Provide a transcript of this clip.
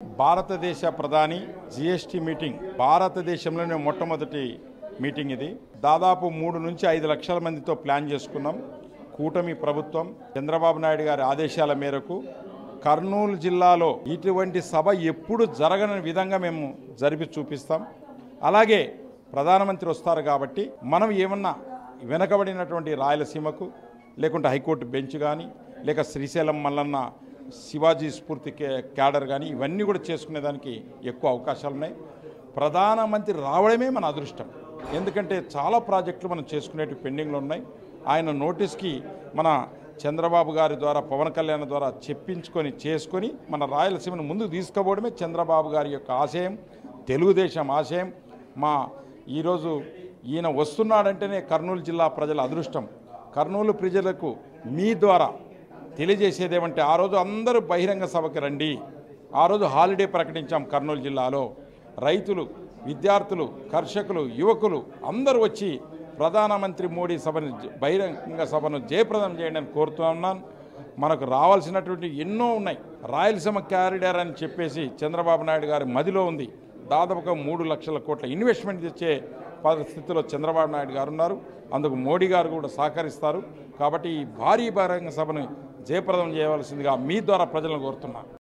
భారతదేశ ప్రధాని GST meeting భారతదేశంలోనే మొట్టమొదటి మీటింగ్ ఇది. దాదాపు 3 నుంచి 5 లక్షల మందితో ప్లాన్ చేసుకున్నాం. కూటమి ప్రభుత్వం చంద్రబాబు నాయుడు గారి ఆదేశాల మేరకు కర్నూలు జిల్లాలో ఇటువంటి సభ ఎప్పుడు జరగని విధంగా మేము జరిపి చూపిస్తాం. అలాగే ప్రధానమంత్రి వస్తారు కాబట్టి మనం ఏమన్నా వెనకబడినటువంటి రాయలసీమకు లేకుంటే హైకోర్టు బెంచ్ కానీ లేక శ్రీశైలం మల్లన్న శివాజీ స్ఫూర్తి క్యాడర్ కానీ ఇవన్నీ కూడా చేసుకునేదానికి ఎక్కువ అవకాశాలు ఉన్నాయి. ప్రధానమంత్రి రావడమే మన అదృష్టం. ఎందుకంటే చాలా ప్రాజెక్టులు మనం చేసుకునేవి పెండింగ్లో ఉన్నాయి. ఆయన నోటీస్కి మన చంద్రబాబు గారి ద్వారా పవన్ కళ్యాణ్ ద్వారా చేసుకొని మన రాయలసీమను ముందుకు తీసుకుపోవడమే చంద్రబాబు గారి యొక్క ఆశయం, తెలుగుదేశం ఆశయం. ఈరోజు ఈయన వస్తున్నాడంటేనే కర్నూలు జిల్లా ప్రజల అదృష్టం. కర్నూలు ప్రజలకు మీ ద్వారా తెలియజేసేదేమంటే ఆ రోజు అందరూ బహిరంగ సభకి రండి. ఆ రోజు హాలిడే ప్రకటించాం కర్నూలు జిల్లాలో. రైతులు, విద్యార్థులు, కర్షకులు, యువకులు అందరూ వచ్చి ప్రధానమంత్రి మోడీ సభను బహిరంగ సభను జయప్రదం చేయండి అని కోరుతున్నాను. మనకు రావాల్సినటువంటి ఎన్నో ఉన్నాయి. రాయలసీమ క్యారిడార్ అని చెప్పేసి చంద్రబాబు నాయుడు గారి మదిలో ఉంది. దాదాపుగా 3 లక్షల కోట్ల ఇన్వెస్ట్మెంట్ తెచ్చే పరిస్థితిలో చంద్రబాబు నాయుడు గారు ఉన్నారు. అందుకు మోడీ గారు కూడా సహకరిస్తారు. కాబట్టి ఈ భారీ బహిరంగ సభను జయప్రదం చేయవలసిందిగా మీ ద్వారా ప్రజలను కోరుతున్నాను.